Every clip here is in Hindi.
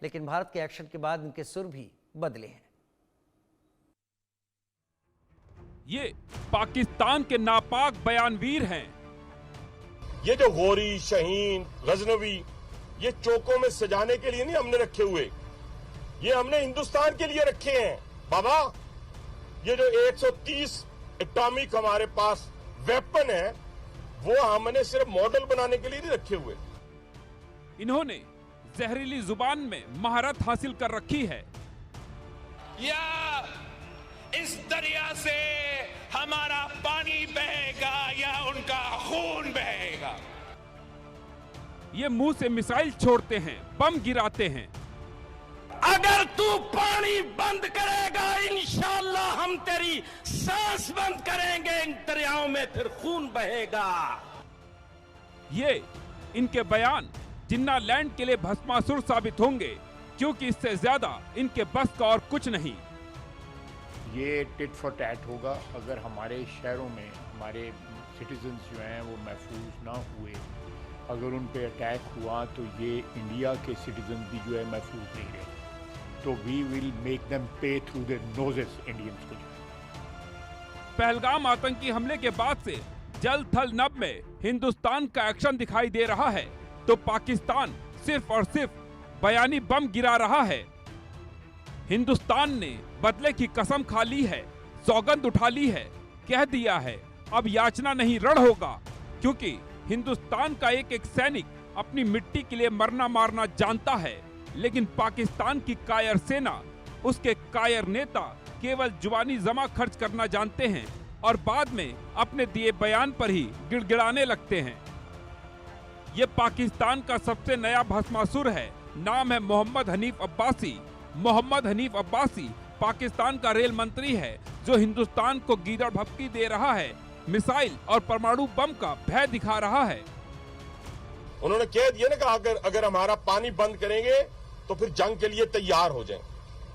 लेकिन भारत के एक्शन के बाद उनके सुर भी बदले हैं। ये पाकिस्तान के नापाक बयानवीर हैं। ये जो गौरी, शहीन, गजनवी, ये चौकों में सजाने के लिए नहीं हमने रखे हुए, ये हमने हिंदुस्तान के लिए रखे हैं बाबा। ये जो 130 एटॉमिक हमारे पास वेपन है, वो हमने सिर्फ मॉडल बनाने के लिए नहीं रखे हुए। इन्होंने जहरीली जुबान में महारत हासिल कर रखी है। या इस दरिया से हमारा पानी बहेगा या उनका खून बहेगा। ये मुंह से मिसाइल छोड़ते हैं, बम गिराते हैं। अगर तू पानी बंद करेगा, इंशाअल्लाह हम तेरी सांस बंद करेंगे, इन दरियाओं में फिर खून बहेगा। ये इनके बयान जिन्ना लैंड के लिए भस्मासुर साबित होंगे, क्योंकि इससे ज्यादा इनके बस का और कुछ नहीं। ये टिट फॉर टैट होगा। अगर हमारे शहरों में हमारे सिटीजन्स जो हैं वो महफूज ना हुए, अगर उन पे अटैक हुआ, तो ये इंडिया के सिटीजन भी जो है महफूज नहीं रहे। तो वी विल मेक देम पे थ्रू देयर नोजेस इंडियंस को। पहलगाम आतंकी हमले के बाद से जल थल नभ में हिंदुस्तान का एक्शन दिखाई दे रहा है, तो पाकिस्तान सिर्फ और सिर्फ बयानी बम गिरा रहा है। हिंदुस्तान ने बदले की कसम खा ली है, सौगंध उठा ली है, कह दिया है अब याचना नहीं रण होगा, क्योंकि हिंदुस्तान का एक एक सैनिक अपनी मिट्टी के लिए मरना मारना जानता है। लेकिन पाकिस्तान की कायर सेना, उसके कायर नेता केवल जुबानी जमा खर्च करना जानते हैं और बाद में अपने दिए बयान पर ही गिड़गिड़ाने लगते हैं। ये पाकिस्तान का सबसे नया भस्मासुर है, नाम है मोहम्मद हनीफ अब्बासी। मोहम्मद हनीफ अब्बासी पाकिस्तान का रेल मंत्री है, जो हिंदुस्तान को गीदड़ भभकी दे रहा है, मिसाइल और परमाणु बम का भय दिखा रहा है। उन्होंने कह दिया ना कि अगर हमारा पानी बंद करेंगे तो फिर जंग के लिए तैयार हो जाएं।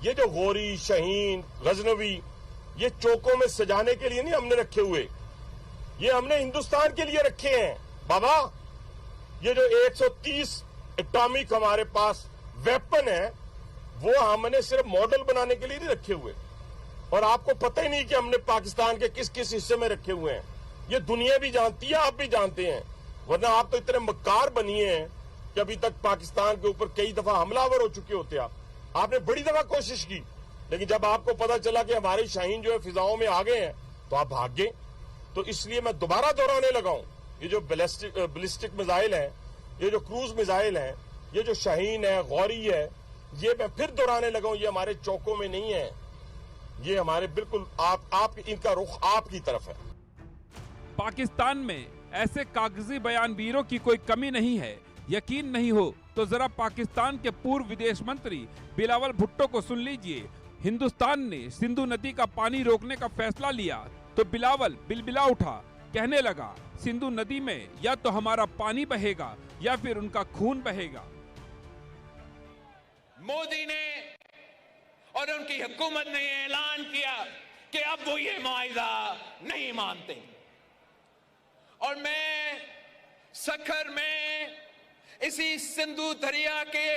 ये जो गौरी, शहीन, गजनवी, ये चौकों में सजाने के लिए नहीं हमने रखे हुए, ये हमने हिंदुस्तान के लिए रखे हैं बाबा। ये जो 130 एटॉमिक हमारे पास वेपन है, वो हमने सिर्फ मॉडल बनाने के लिए नहीं रखे हुए। और आपको पता ही नहीं कि हमने पाकिस्तान के किस किस हिस्से में रखे हुए हैं। ये दुनिया भी जानती है, आप भी जानते हैं, वरना आप तो इतने मक्कार बनिए हैं कि अभी तक पाकिस्तान के ऊपर कई दफा हमलावर हो चुके होते। आपने बड़ी दफा कोशिश की, लेकिन जब आपको पता चला कि हमारे शाहीन जो है फिजाओं में आ गए हैं, तो आप भाग गए। तो इसलिए मैं दोबारा दोहराने लगा हूं, ये जो बैलिस्टिक मिसाइल है, ये जो क्रूज मिसाइल है, ये जो शाहीन है, गौरी है, ये मैं फिर दोहराने लगा हूं, ये हमारे चौकों में नहीं है, ये हमारे बिल्कुल आप इनका रुख आपकी तरफ है। पाकिस्तान में ऐसे कागजी बयानवीरों की कोई कमी नहीं है। यकीन नहीं हो तो जरा पाकिस्तान के पूर्व विदेश मंत्री बिलावल भुट्टो को सुन लीजिए। हिंदुस्तान ने सिंधु नदी का पानी रोकने का फैसला लिया तो बिलावल बिलबिला उठा, कहने लगा सिंधु नदी में या तो हमारा पानी बहेगा या फिर उनका खून बहेगा। मोदी ने और उनकी हुकूमत ने ऐलान किया कि अब वो ये मुआहिदा नहीं मानते, और मैं सखर में इसी सिंधु दरिया के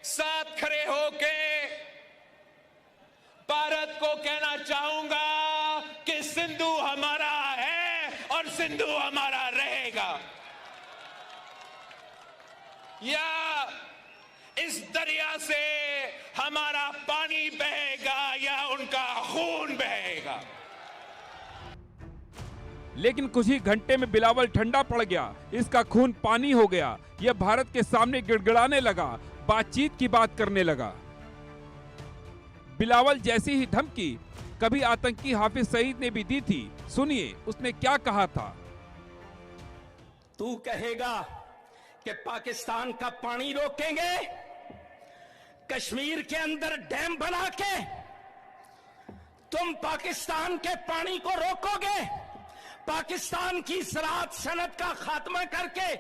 साथ खड़े होके भारत को कहना चाहूंगा कि सिंधु हमारा है और सिंधु हमारा रहेगा। या इस दरिया से हमारा पानी बहेगा या उनका खून बहेगा। लेकिन कुछ ही घंटे में बिलावल ठंडा पड़ गया, इसका खून पानी हो गया। यह भारत के सामने गिड़गिड़ाने लगा, बातचीत की बात करने लगा। बिलावल जैसी ही धमकी कभी आतंकी हाफिज सईद ने भी दी थी। सुनिए उसने क्या कहा था। तू कहेगा कि पाकिस्तान का पानी रोकेंगे, कश्मीर के अंदर डैम बना के तुम पाकिस्तान के पानी को रोकोगे, पाकिस्तान की ज़राअत सनत का खात्मा करके,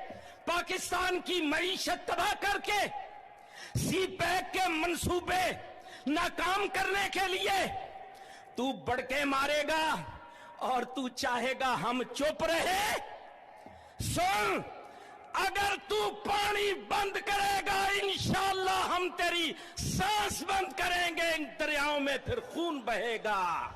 पाकिस्तान की मईशत तबाह करके, सी पैक के मंसूबे नाकाम करने के लिए तू बड़के मारेगा और तू चाहेगा हम चुप रहे। सुन, अगर तू पानी बंद करेगा इंशाअल्लाह हम तेरी सांस बंद करेंगे, इन दरियाओं में फिर खून बहेगा।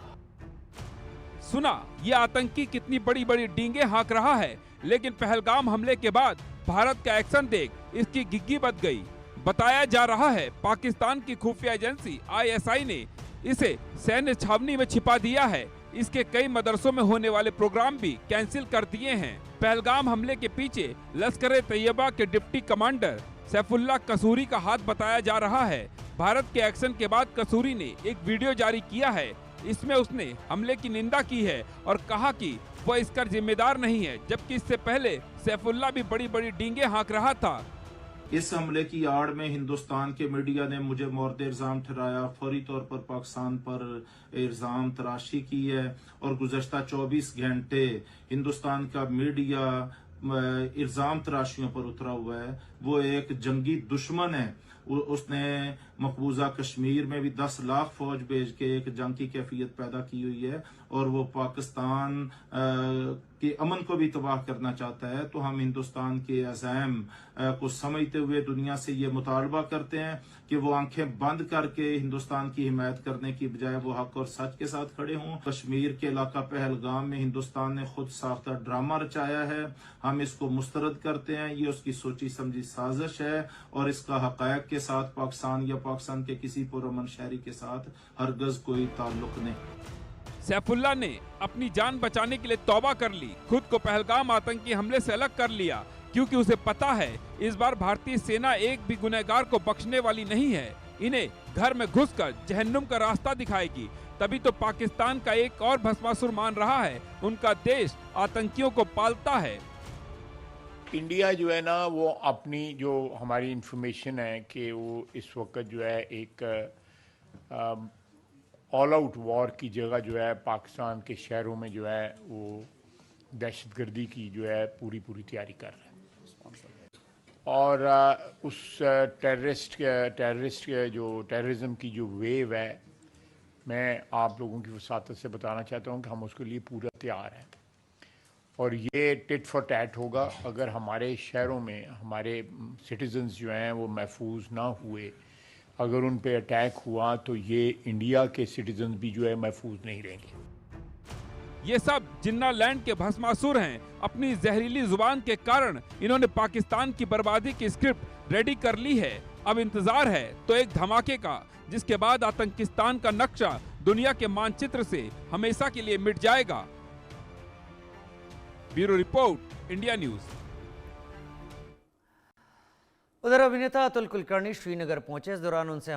सुना ये आतंकी कितनी बड़ी बड़ी डींगे हाँक रहा है, लेकिन पहलगाम हमले के बाद भारत का एक्शन देख इसकी गिग्गी बच गई। बताया जा रहा है पाकिस्तान की खुफिया एजेंसी ISI ने इसे सैन्य छावनी में छिपा दिया है। इसके कई मदरसों में होने वाले प्रोग्राम भी कैंसिल कर दिए हैं। पहलगाम हमले के पीछे लश्कर-ए-तैयबा के डिप्टी कमांडर सैफुल्लाह कसूरी का हाथ बताया जा रहा है। भारत के एक्शन के बाद कसूरी ने एक वीडियो जारी किया है। इसमें उसने हमले की निंदा की है और कहा कि वह इसका जिम्मेदार नहीं है, जबकि इससे पहले सैफुल्लाह भी बड़ी बड़ी डींगे हाँक रहा था। इस हमले की आड़ में हिंदुस्तान के मीडिया ने मुझे मोर्द इल्जाम ठहराया, फौरी तौर पर पाकिस्तान पर इल्जाम तराशी की है और गुज़श्ता 24 घंटे हिंदुस्तान का मीडिया इल्जाम तराशियों पर उतरा हुआ है। वो एक जंगी दुश्मन है। उसने मकबूजा कश्मीर में भी 10 लाख फौज भेज के एक जंग की कैफियत पैदा की हुई है और वो पाकिस्तान के अमन को भी तबाह करना चाहता है। तो हम हिंदुस्तान के अज़ैम को समझते हुए दुनिया से ये मुतालबा करते हैं कि वो आंखें बंद करके हिंदुस्तान की हिमायत करने की बजाय वो हक और सच के साथ खड़े हों। कश्मीर के इलाका पहलगाम में हिंदुस्तान ने खुद साख्ता ड्रामा रचाया है। हम इसको मुस्तरद करते हैं। ये उसकी सोची समझी साजिश है और इसका हक़ायक़ के साथ पाकिस्तान या पाकिस्तान के किसी पुरअमन शहरी के साथ हरगज कोई ताल्लुक नहीं। सैफुल्लाह ने अपनी जान बचाने के लिए तौबा कर ली, खुद को पहलगाम आतंकी हमले से अलग कर लिया, क्योंकि उसे पता है इस बार भारतीय सेना एक भी गुनहगार को बख्शने वाली नहीं है। इन्हें घर में घुसकर जहन्नुम का रास्ता दिखाएगी। तभी तो पाकिस्तान का एक और भस्मासुर मान रहा है उनका देश आतंकियों को पालता है। इंडिया जो है ना, वो अपनी जो हमारी इंफॉर्मेशन है कि वो इस वक्त जो है एक ऑल आउट वॉर की जगह जो है पाकिस्तान के शहरों में जो है वो दहशतगर्दी की जो है पूरी तैयारी कर रहे हैं। और उस टेररिज्म की जो वेव है, मैं आप लोगों की वसातत से बताना चाहता हूँ कि हम उसके लिए पूरा तैयार हैं। और ये टिट फॉर टैट होगा अगर हमारे शहरों में हमारे सिटीजन्स जो हैं वो महफूज ना हुए। अगर उन पे अटैक हुआ तो ये इंडिया के सिटीजन भी जो है महफूज नहीं रहेंगे। ये सब जिन्ना लैंड के भस्मासुर हैं। अपनी जहरीली जुबान के कारण इन्होंने पाकिस्तान की बर्बादी की स्क्रिप्ट रेडी कर ली है। अब इंतजार है तो एक धमाके का, जिसके बाद आतंकिस्तान का नक्शा दुनिया के मानचित्र से हमेशा के लिए मिट जाएगा। Bureau report, India news. उधर अभिनेता अतुल कुलकर्णी श्रीनगर पहुंचे। इस दौरान उनसे हमारे